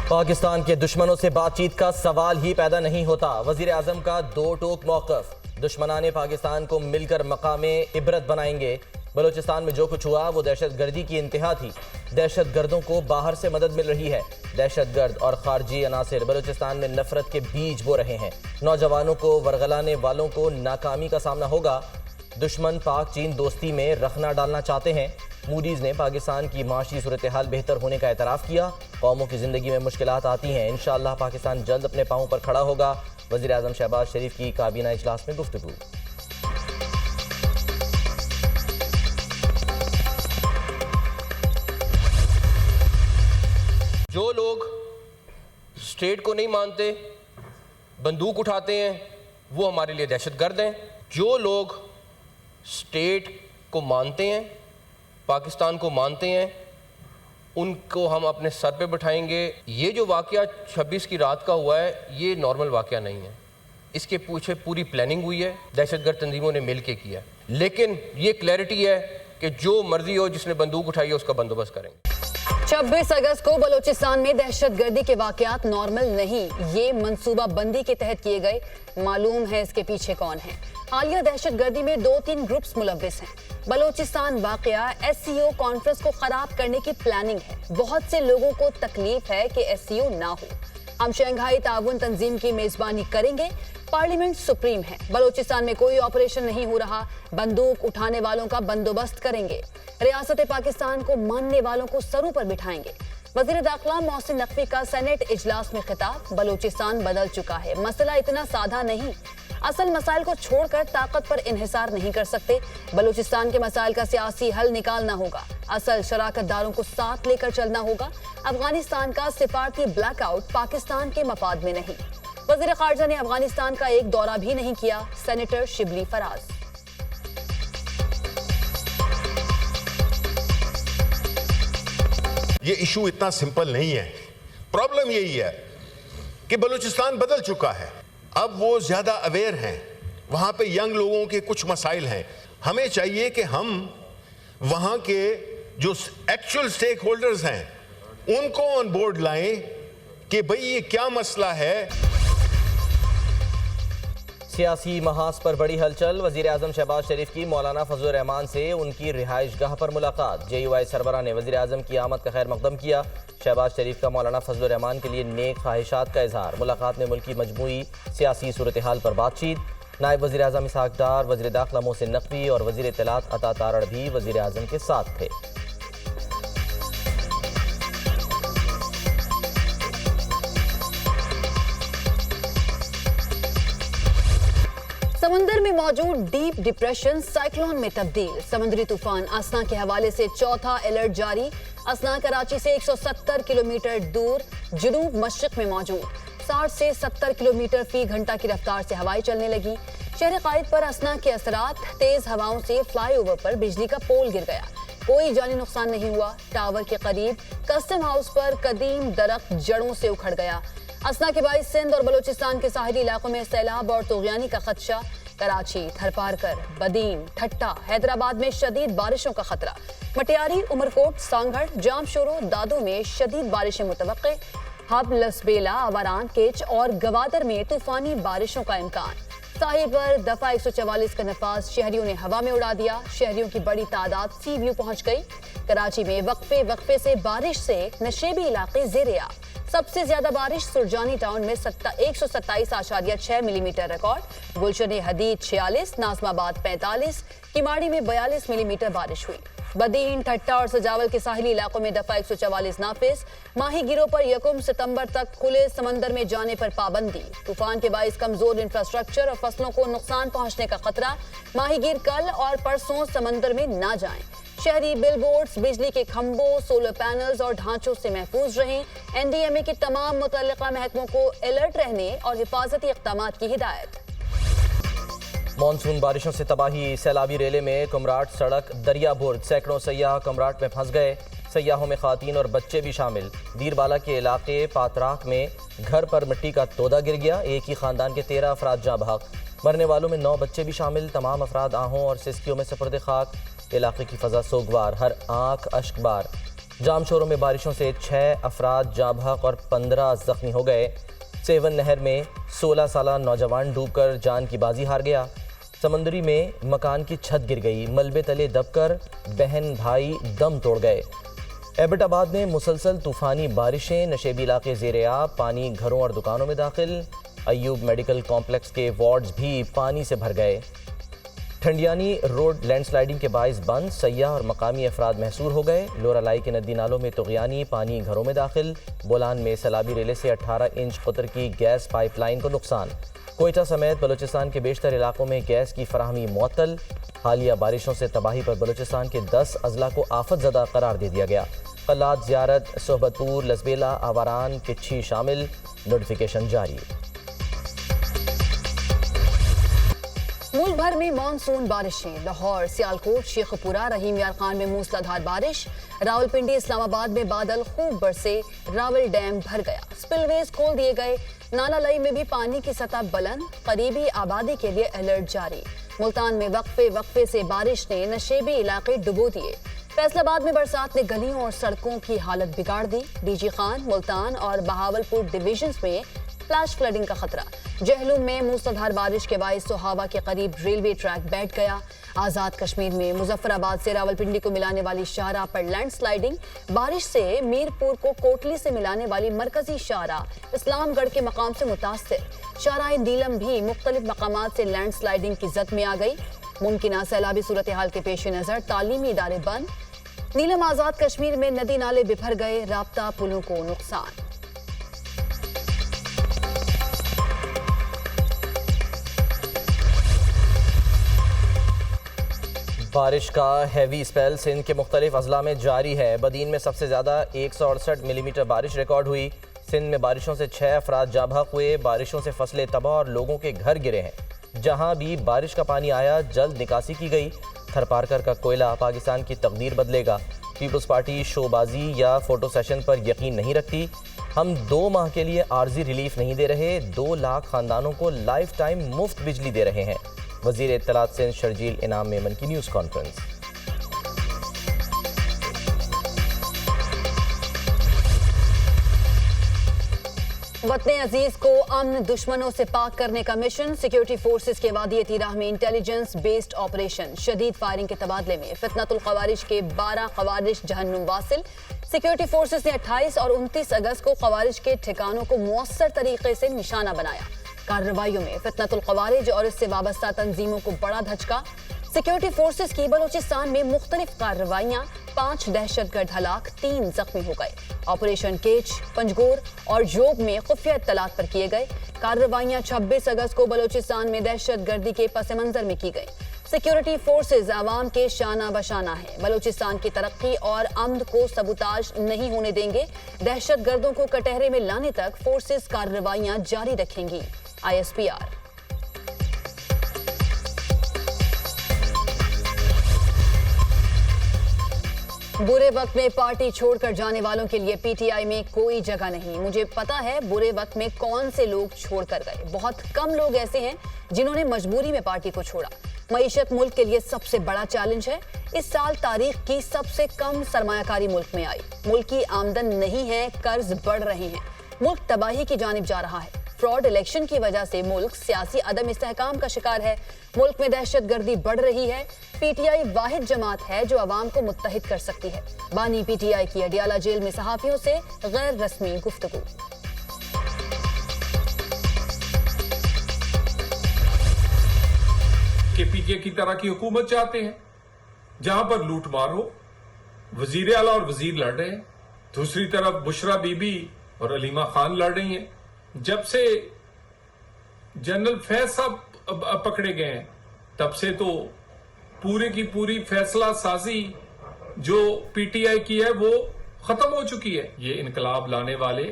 پاکستان کے دشمنوں سے بات چیت کا سوال ہی پیدا نہیں ہوتا، وزیر اعظم کا دو ٹوک موقف۔ دشمنان پاکستان کو مل کر مقام عبرت بنائیں گے۔ بلوچستان میں جو کچھ ہوا وہ دہشت گردی کی انتہا تھی۔ دہشت گردوں کو باہر سے مدد مل رہی ہے۔ دہشت گرد اور خارجی عناصر بلوچستان میں نفرت کے بیج بو رہے ہیں۔ نوجوانوں کو ورغلانے والوں کو ناکامی کا سامنا ہوگا۔ دشمن پاک چین دوستی میں رخنا ڈالنا چاہتے ہیں۔ موڈیز نے پاکستان کی معاشی صورتحال بہتر ہونے کا اعتراف کیا۔ قوموں کی زندگی میں مشکلات آتی ہیں، انشاءاللہ پاکستان جلد اپنے پاؤں پر کھڑا ہوگا۔ وزیر اعظم شہباز شریف کی کابینہ اجلاس میں گفتگو۔ جو لوگ اسٹیٹ کو نہیں مانتے، بندوق اٹھاتے ہیں، وہ ہمارے لیے دہشت گرد ہیں۔ جو لوگ اسٹیٹ کو مانتے ہیں، پاکستان کو مانتے ہیں، ان کو ہم اپنے سر پہ بٹھائیں گے۔ یہ جو واقعہ 26 کی رات کا ہوا ہے، یہ نارمل واقعہ نہیں ہے۔ اس کے پیچھے پوری پلاننگ ہوئی ہے، دہشت گرد تنظیموں نے مل کے کیا ہے۔ لیکن یہ کلیئرٹی ہے کہ جو مرضی ہو، جس نے بندوق اٹھائی ہے، اس کا بندوبست کریں گے۔ 26 اگست کو بلوچستان میں دہشت گردی کے واقعات نارمل نہیں، یہ منصوبہ بندی کے تحت کیے گئے۔ معلوم ہے اس کے پیچھے کون ہے۔ حالیہ دہشت گردی میں 2-3 گروپس ملوث ہیں۔ بلوچستان واقعہ SCO کانفرنس کو خراب کرنے کی پلاننگ ہے۔ بہت سے لوگوں کو تکلیف ہے کہ SCO نہ ہو۔ ہم شنگھائی تعاون تنظیم کی میزبانی کریں گے۔ پارلیمنٹ سپریم ہے۔ بلوچستان میں کوئی آپریشن نہیں ہو رہا۔ بندوق اٹھانے والوں کا بندوبست کریں گے۔ ریاست پاکستان کو ماننے والوں کو سروں پر بٹھائیں گے۔ وزیر داخلہ محسن نقوی کا سینٹ اجلاس میں خطاب۔ بلوچستان بدل چکا ہے، مسئلہ اتنا سادہ نہیں۔ اصل مسائل کو چھوڑ کر طاقت پر انحصار نہیں کر سکتے۔ بلوچستان کے مسائل کا سیاسی حل نکالنا ہوگا۔ اصل شراکت داروں کو ساتھ لے کر چلنا ہوگا۔ افغانستان کا سفارتی بلیک آؤٹ پاکستان کے مفاد میں نہیں۔ وزیر خارجہ نے افغانستان کا ایک دورہ بھی نہیں کیا۔ سینیٹر شبلی فراز۔ یہ ایشو اتنا سمپل نہیں ہے۔ پرابلم یہی ہے کہ بلوچستان بدل چکا ہے۔ اب وہ زیادہ اویئر ہیں۔ وہاں پہ ینگ لوگوں کے کچھ مسائل ہیں۔ ہمیں چاہیے کہ ہم وہاں کے جو ایکچوئل سٹیک ہولڈرز ہیں ان کو آن بورڈ لائیں کہ بھئی یہ کیا مسئلہ ہے۔ سیاسی محاذ پر بڑی ہلچل۔ وزیر اعظم شہباز شریف کی مولانا فضل الرحمان سے ان کی رہائش گاہ پر ملاقات۔ JUI سربراہ نے وزیر اعظم کی آمد کا خیر مقدم کیا۔ شہباز شریف کا مولانا فضل الرحمان کے لیے نیک خواہشات کا اظہار۔ ملاقات میں ملکی مجموعی سیاسی صورتحال پر بات چیت۔ نائب وزیر اعظم اسحاق ڈار، وزیر داخلہ محسن نقوی اور وزیر اطلاعات عطا تارڑ بھی وزیر اعظم کے ساتھ تھے۔ سمندر میں موجود ڈیپ ڈپریشن سائیکلون میں تبدیل۔ سمندری طوفان اسنا کے حوالے سے چوتھا الرٹ جاری۔ اسنا کراچی سے 170 کلومیٹر دور جنوب مشرق میں موجود۔ 60 سے 70 کلومیٹر فی گھنٹہ کی رفتار سے ہوائیں چلنے لگی۔ شہر قائد پر اسنا کے اثرات، تیز ہواؤں سے فلائی اوور پر بجلی کا پول گر گیا۔ کوئی جانی نقصان نہیں ہوا۔ ٹاور کے قریب کسٹم ہاؤس پر قدیم درخت جڑوں سے اکھڑ گیا۔ اسنا کے باعث سندھ اور بلوچستان کے ساحلی علاقوں میں سیلاب اور طغیانی کا خدشہ۔ کراچی، تھرپارکر، بدین، ٹھٹا، حیدرآباد میں شدید بارشوں کا خطرہ۔ مٹیاری، عمرکوٹ، سانگھڑ، جام شورو، دادو میں شدید بارشیں متوقع۔ ہب، لسبیلا، آوران، کیچ اور گوادر میں طوفانی بارشوں کا امکان۔ ساحل پر دفعہ 144 کا نفاذ شہریوں نے ہوا میں اڑا دیا۔ شہریوں کی بڑی تعداد سی ویو پہنچ گئی۔ کراچی میں وقفے سے بارش سے نشیبی علاقے زیر آب۔ سب سے زیادہ بارش سرجانی ٹاؤن میں 127.6 ملی میٹر ریکارڈ۔ گلشن حدید 46، ناظم آباد 45، کیماڑی میں 42 ملی میٹر بارش ہوئی۔ بدین، ٹھٹا اور سجاول کے ساحلی علاقوں میں دفعہ 144 نافذ۔ ماہی گیروں پر 1 ستمبر تک کھلے سمندر میں جانے پر پابندی۔ طوفان کے باعث کمزور انفراسٹرکچر اور فصلوں کو نقصان پہنچنے کا خطرہ۔ ماہی گیر کل اور پرسوں سمندر میں نہ جائیں۔ شہری بل بورڈز بجلی کے کھمبوں، سولر پینلز اور ڈھانچوں سے محفوظ رہیں۔ NDMA کے تمام متعلقہ محکموں کو الرٹ رہنے اور حفاظتی اقدامات کی ہدایت۔ مانسون بارشوں سے تباہی۔ سیلابی ریلے میں کمراٹ سڑک دریا برد، سینکڑوں سیاح کمراٹ میں پھنس گئے۔ سیاحوں میں خواتین اور بچے بھی شامل۔ دیر بالا کے علاقے پاتراک میں گھر پر مٹی کا تودا گر گیا۔ ایک ہی خاندان کے 13 افراد جاں بحق۔ مرنے والوں میں 9 بچے بھی شامل۔ تمام افراد آہوں اور سسکیوں میں سپرد خاک۔ علاقے کی فضا سوگوار، ہر آنکھ اشک بار۔ جام شوروں میں بارشوں سے 6 افراد جاں بحق اور 15 زخمی ہو گئے۔ سیون نہر میں 16 سالہ نوجوان ڈوب کر جان کی بازی ہار گیا۔ سمندری میں مکان کی چھت گر گئی، ملبے تلے دب کر بہن بھائی دم توڑ گئے۔ ایبٹ آباد میں مسلسل طوفانی بارشیں، نشیبی علاقے زیر آب، پانی گھروں اور دکانوں میں داخل۔ ایوب میڈیکل کمپلیکس کے وارڈز بھی پانی سے بھر گئے۔ ٹھنڈیانی روڈ لینڈ سلائیڈنگ کے باعث بند، سیاح اور مقامی افراد محصور ہو گئے۔ لورالائی کے ندی نالوں میں طغیانی، پانی گھروں میں داخل۔ بولان میں سیلابی ریلے سے 18 انچ قطر کی گیس پائپ لائن کو نقصان۔ کوئٹہ سمیت بلوچستان کے بیشتر علاقوں میں گیس کی فراہمی معطل۔ حالیہ بارشوں سے تباہی پر بلوچستان کے 10 اضلاع کو آفت زدہ قرار دے دیا گیا۔ قلات، زیارت، صحبت پور، لسبیلا، آواران، کچھی شامل۔ نوٹیفیکیشن جاری۔ ملک بھر میں مانسون بارشیں، لاہور، سیالکوٹ، شیخ پورہ، رحیم یار خان میں موسلادھار بارش۔ راولپنڈی، اسلام آباد میں بادل خوب برسے، راول ڈیم بھر گیا، سپل ویز کھول دیے گئے۔ نالا لئی میں بھی پانی کی سطح بلند، قریبی آبادی کے لیے الرٹ جاری۔ ملتان میں وقفے سے بارش نے نشیبی علاقے ڈبو دیے۔ فیصل آباد میں برسات نے گلیوں اور سڑکوں کی حالت بگاڑ دی۔ ڈی جی خان، ملتان اور بہاولپور ڈویژنز میں فلیش فلڈنگ کا خطرہ۔ جہلم میں موسلادھار بارش کے باعث سوہاوا کے قریب ریلوے ٹریک بیٹھ گیا۔ آزاد کشمیر میں مظفر آباد سے راولپنڈی کو ملانے والی شاہراہ پر لینڈ سلائیڈنگ۔ بارش سے میرپور کو کوٹلی سے ملانے والی مرکزی شاہراہ اسلام گڑھ کے مقام سے متاثر۔ شاہراہ نیلم بھی مختلف مقامات سے لینڈ سلائیڈنگ کی زد میں آ گئی۔ ممکنہ سیلابی صورتحال کے پیش نظر تعلیمی ادارے بند۔ نیلم آزاد کشمیر میں ندی نالے بکھر گئے، رابطہ پلوں کو نقصان۔ بارش کا ہیوی اسپیل سندھ کے مختلف اضلاع میں جاری ہے۔ بدین میں سب سے زیادہ 168 ملی میٹر بارش ریکارڈ ہوئی۔ سندھ میں بارشوں سے 6 افراد جاں بحق ہوئے۔ بارشوں سے فصلیں تباہ اور لوگوں کے گھر گرے ہیں۔ جہاں بھی بارش کا پانی آیا جلد نکاسی کی گئی۔ تھر پارکر کا کوئلہ پاکستان کی تقدیر بدلے گا۔ پیپلز پارٹی شو بازی یا فوٹو سیشن پر یقین نہیں رکھتی۔ ہم 2 ماہ کے لیے عارضی ریلیف نہیں دے رہے، 2 لاکھ خاندانوں کو لائف ٹائم مفت بجلی دے رہے ہیں۔ وزیر اطلاعات سندھ شرجیل انعام میمن کی نیوز کانفرنس۔ وطن عزیز کو امن دشمنوں سے پاک کرنے کا مشن، سیکیورٹی فورسز کے وادی تیراہ میں انٹیلیجنس بیسڈ آپریشن، شدید فائرنگ کے تبادلے میں فتنۃ الخوارج کے 12 خوارج جہنم واصل۔ سیکیورٹی فورسز نے 28 اور 29 اگست کو خوارج کے ٹھکانوں کو مؤثر طریقے سے نشانہ بنایا۔ کارروائیوں میں فتنۃ الخوارج اور اس سے وابستہ تنظیموں کو بڑا دھچکا۔ سیکیورٹی فورسز کی بلوچستان میں مختلف کارروائیاں، 5 دہشت گرد ہلاک، 3 زخمی ہو گئے۔ آپریشن کیچ، پنجگور اور جوب میں خفیہ اطلاعات پر کیے گئے۔ کارروائیاں 26 اگست کو بلوچستان میں دہشت گردی کے پس منظر میں کی گئی۔ سیکیورٹی فورسز عوام کے شانہ بشانہ ہیں، بلوچستان کی ترقی اور امن کو سبوتاژ نہیں ہونے دیں گے۔ دہشت گردوں کو کٹہرے میں لانے تک فورسز کارروائیاں جاری رکھیں گی۔ ISPR۔ برے وقت میں پارٹی چھوڑ کر جانے والوں کے لیے پی ٹی آئی میں کوئی جگہ نہیں۔ مجھے پتا ہے برے وقت میں کون سے لوگ چھوڑ کر گئے۔ بہت کم لوگ ایسے ہیں جنہوں نے مجبوری میں پارٹی کو چھوڑا۔ معیشت ملک کے لیے سب سے بڑا چیلنج ہے۔ اس سال تاریخ کی سب سے کم سرمایہ کاری ملک میں آئی۔ ملک کی آمدن نہیں ہے، قرض بڑھ رہے ہیں۔ ملک تباہی کی جانب جا رہا ہے۔ فراڈ الیکشن کی وجہ سے ملک سیاسی عدم استحکام کا شکار ہے۔ ملک میں دہشت گردی بڑھ رہی ہے۔ پی ٹی آئی واحد جماعت ہے جو عوام کو متحد کر سکتی ہے۔ بانی پی ٹی آئی کی اڈیالہ جیل میں صحافیوں سے غیر رسمی گفتگو۔ کہ پی کے کی طرح کی حکومت چاہتے ہیں جہاں پر لوٹ مار ہو۔ وزیر اعلیٰ اور وزیر لڑ رہے ہیں، دوسری طرف بشرا بی بی اور علیمہ خان لڑ رہی ہیں۔ جب سے جنرل فیض صاحب پکڑے گئے ہیں تب سے تو پورے کی پوری فیصلہ سازی جو پی ٹی آئی کی ہے وہ ختم ہو چکی ہے۔ یہ انقلاب لانے والے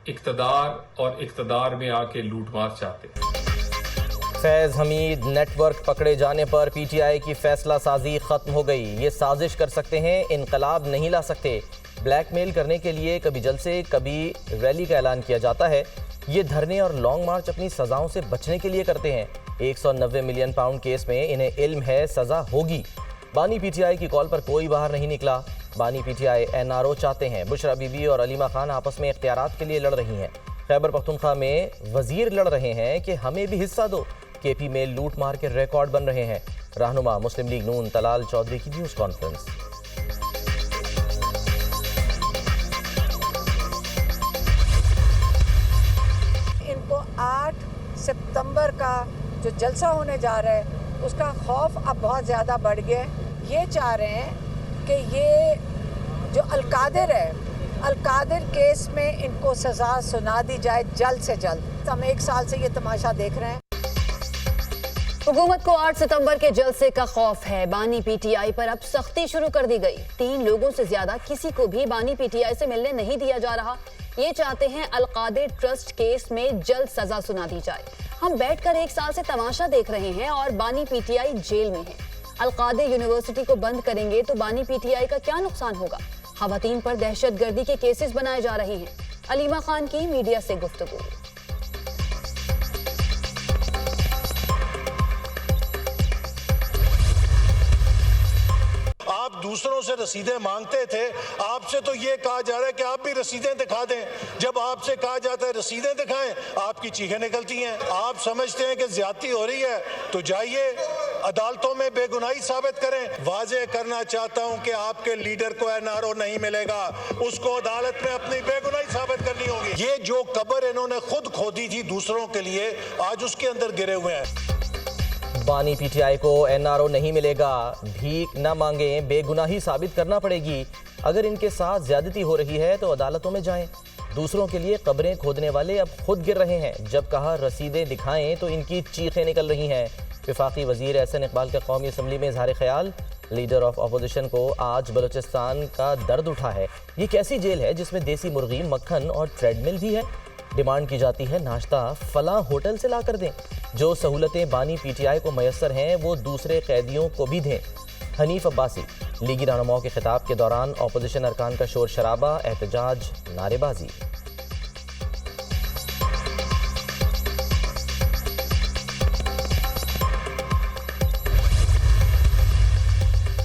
اقتدار اور اقتدار میں آ کے لوٹ مار چاہتے ہیں۔ فیض حمید نیٹ ورک پکڑے جانے پر پی ٹی آئی کی فیصلہ سازی ختم ہو گئی۔ یہ سازش کر سکتے ہیں، انقلاب نہیں لا سکتے۔ بلیک میل کرنے کے لیے کبھی جلسے کبھی ریلی کا اعلان کیا جاتا ہے۔ یہ دھرنے اور لانگ مارچ اپنی سزاؤں سے بچنے کے لیے کرتے ہیں۔ 190 ملین پاؤنڈ کیس میں انہیں علم ہے سزا ہوگی۔ بانی پی ٹی آئی کی کال پر کوئی باہر نہیں نکلا۔ بانی پی ٹی آئی NRO چاہتے ہیں. بشرا بی بی اور علیمہ خان آپس میں اختیارات کے لیے لڑ رہی ہیں. خیبر پختونخوا میں وزیر لڑ رہے ہیں کہ ہمیں بھی حصہ دو. KP میں لوٹ مار کے ریکارڈ بن رہے ہیں. رہنما مسلم لیگ نون طلال چودھری کی نیوز کانفرنس. ان کو 8 ستمبر کا جو جلسہ ہونے جا رہا ہے اس کا خوف اب بہت زیادہ بڑھ گیا ہے. یہ چاہ رہے ہیں کہ یہ جو القادر ہے، القادر کیس میں ان کو سزا سنا دی جائے جلد سے جلد. ہم 1 سال سے یہ تماشا دیکھ رہے ہیں. حکومت کو 8 ستمبر کے جلسے کا خوف ہے. بانی پی ٹی آئی پر اب سختی شروع کر دی گئی. 3 لوگوں سے زیادہ کسی کو بھی بانی پی ٹی آئی سے ملنے نہیں دیا جا رہا. یہ چاہتے ہیں القادر ٹرسٹ کیس میں جلد سزا سنا دی جائے. ہم بیٹھ کر 1 سال سے تماشا دیکھ رہے ہیں اور بانی پی ٹی آئی جیل میں ہے. القادر یونیورسٹی کو بند کریں گے تو بانی پی ٹی آئی کا کیا نقصان ہوگا؟ خواتین پر دہشت گردی کے کیسز بنائے جا رہے ہیں. علیمہ خان کی میڈیا سے گفتگو. آپ دوسروں سے رسیدیں مانگتے تھے، آپ سے تو یہ کہا جا رہا ہے کہ آپ بھی رسیدیں دکھا دیں. جب آپ سے کہا جاتا ہے رسیدیں دکھائیں، آپ کی چیخیں نکلتی ہیں. آپ سمجھتے ہیں کہ زیادتی ہو رہی ہے تو جائیے عدالتوں میں بے گناہی ثابت کریں. واضح کرنا چاہتا ہوں کہ آپ کے لیڈر کو NRO نہیں ملے گا. اس کو عدالت میں اپنی بے گناہی ثابت کرنی ہوگی. یہ جو قبر انہوں نے خود کھودی تھی دوسروں کے لیے، آج اس کے اندر گرے ہوئے ہیں. بانی پی ٹی آئی کو NRO نہیں ملے گا. بھیک نہ مانگیں، بے گناہی ثابت کرنا پڑے گی. اگر ان کے ساتھ زیادتی ہو رہی ہے تو عدالتوں میں جائیں. دوسروں کے لیے قبریں کھودنے والے اب خود گر رہے ہیں. جب کہا رسیدیں دکھائیں تو ان کی چیخیں نکل رہی ہیں. وفاقی وزیر احسن اقبال کا قومی اسمبلی میں اظہار خیال. لیڈر آف اپوزیشن کو آج بلوچستان کا درد اٹھا ہے. یہ کیسی جیل ہے جس میں دیسی مرغی، مکھن اور ٹریڈ مل بھی ہے؟ ڈیمانڈ کی جاتی ہے ناشتہ فلاں ہوٹل سے لا کر دیں. جو سہولتیں بانی پی ٹی آئی کو میسر ہیں وہ دوسرے قیدیوں کو بھی دیں. حنیف عباسی. لیگی رہنماؤں کے خطاب کے دوران اپوزیشن ارکان کا شور شرابہ، احتجاج، نعرے بازی.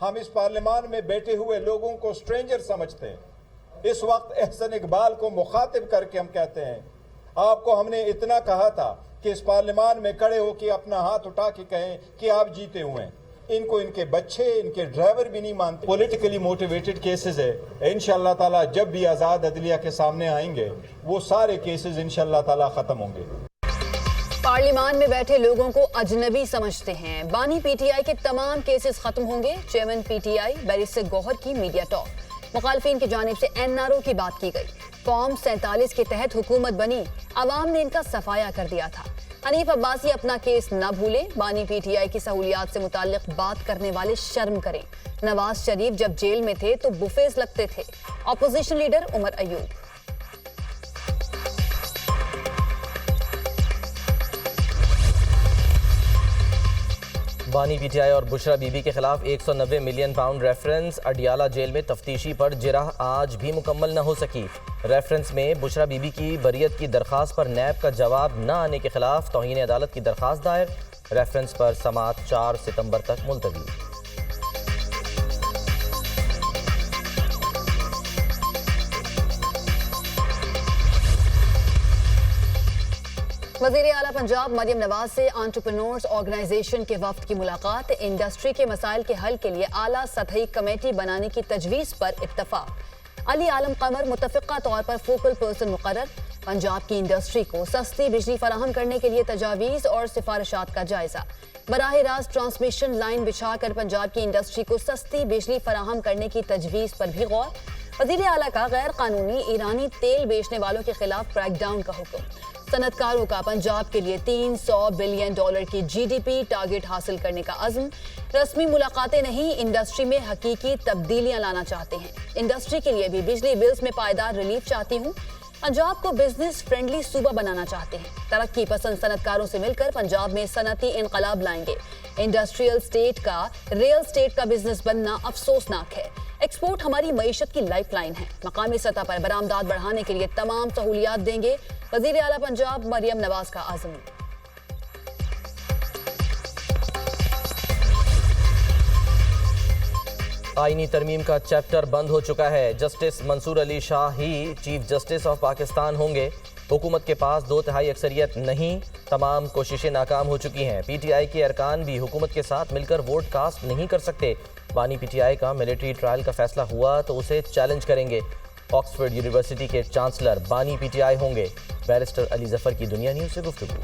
ہم اس پارلیمان میں بیٹھے ہوئے لوگوں کو سٹرینجر سمجھتے ہیں. اس وقت احسن اقبال کو مخاطب کر کے ہم کہتے ہیں، آپ کو ہم نے اتنا کہا تھا کہ اس پارلیمان میں کھڑے ہو کے اپنا ہاتھ اٹھا کے کہیں کہ آپ جیتے ہوئے ہیں. ان کو ان کے بچے، ان کے ڈرائیور بھی نہیں مانتے. پولیٹیکلی موٹیویٹڈ کیسز ہے. انشاءاللہ تعالیٰ جب بھی آزاد عدلیہ کے سامنے آئیں گے وہ سارے کیسز انشاءاللہ تعالیٰ ختم ہوں گے. پارلیمان میں بیٹھے لوگوں کو اجنبی سمجھتے ہیں. بانی پی ٹی آئی کے تمام کیسز ختم ہوں گے. Chairman P T I barrister Gohar کی میڈیا ٹاک. مخالفین کی جانب سے NRO کی بات کی گئی. فارم 47 کے تحت حکومت بنی، عوام نے ان کا صفایا کر دیا تھا. حنیف عباسی اپنا کیس نہ بھولیں. بانی پی ٹی آئی کی سہولیات سے متعلق بات کرنے والے شرم کریں. نواز شریف جب جیل میں تھے تو بفیز لگتے تھے. Opposition leader Omar Ayub. بانی پی ٹی آئی اور بشرا بی بی کے خلاف 190 ملین پاؤنڈ ریفرنس. اڈیالہ جیل میں تفتیشی پر جرح آج بھی مکمل نہ ہو سکی. ریفرنس میں بشرا بی بی کی بریت کی درخواست پر نیب کا جواب نہ آنے کے خلاف توہین عدالت کی درخواست دائر. ریفرنس پر سماعت 4 ستمبر تک ملتوی. وزیر اعلیٰ پنجاب مریم نواز سے انٹرپرینورز آرگنائزیشن کے وفد کی ملاقات. انڈسٹری کے مسائل کے حل کے لیے اعلیٰ سطحی کمیٹی بنانے کی تجویز پر اتفاق. علی عالم قمر متفقہ طور پر فوکل پرسن مقرر. پنجاب کی انڈسٹری کو سستی بجلی فراہم کرنے کے لیے تجاویز اور سفارشات کا جائزہ. براہ راست ٹرانسمیشن لائن بچھا کر پنجاب کی انڈسٹری کو سستی بجلی فراہم کرنے کی تجویز پر بھی غور. وزیر اعلیٰ کا غیر قانونی ایرانی تیل بیچنے والوں کے خلاف کریک ڈاؤن کا حکم. صنعت کاروں کا پنجاب کے لیے $300 بلین کی GDP ٹارگٹ حاصل کرنے کا عزم. رسمی ملاقاتیں نہیں، انڈسٹری میں حقیقی تبدیلیاں لانا چاہتے ہیں. انڈسٹری کے لیے بھی بجلی بلز میں پائیدار ریلیف چاہتی ہوں. پنجاب کو بزنس فرینڈلی صوبہ بنانا چاہتے ہیں. ترقی پسند صنعت کاروں سے مل کر پنجاب میں صنعتی انقلاب لائیں گے. انڈسٹریل اسٹیٹ کا ریئل اسٹیٹ کا بزنس بننا افسوسناک ہے. ایکسپورٹ ہماری معیشت کی لائف لائن ہے. مقامی سطح پر برآمدات بڑھانے کے لیے تمام سہولیات دیں گے. وزیر اعلیٰ پنجاب مریم نواز کا عزم. آئینی ترمیم کا چیپٹر بند ہو چکا ہے. Justice Mansoor Ali Shah he chief justice of Pakistan ہوں گے. حکومت کے پاس 2/3 اکثریت نہیں. تمام کوششیں ناکام ہو چکی ہیں. پی ٹی آئی کے ارکان بھی حکومت کے ساتھ مل کر ووٹ کاسٹ نہیں کر سکتے. بانی پی ٹی آئی کا ملٹری ٹرائل کا فیصلہ ہوا تو اسے چیلنج کریں گے. آکسفورڈ یونیورسٹی کے چانسلر بانی پی ٹی آئی ہوں گے. بیرسٹر علی ظفر کی دنیا نیوز سے گفتگو.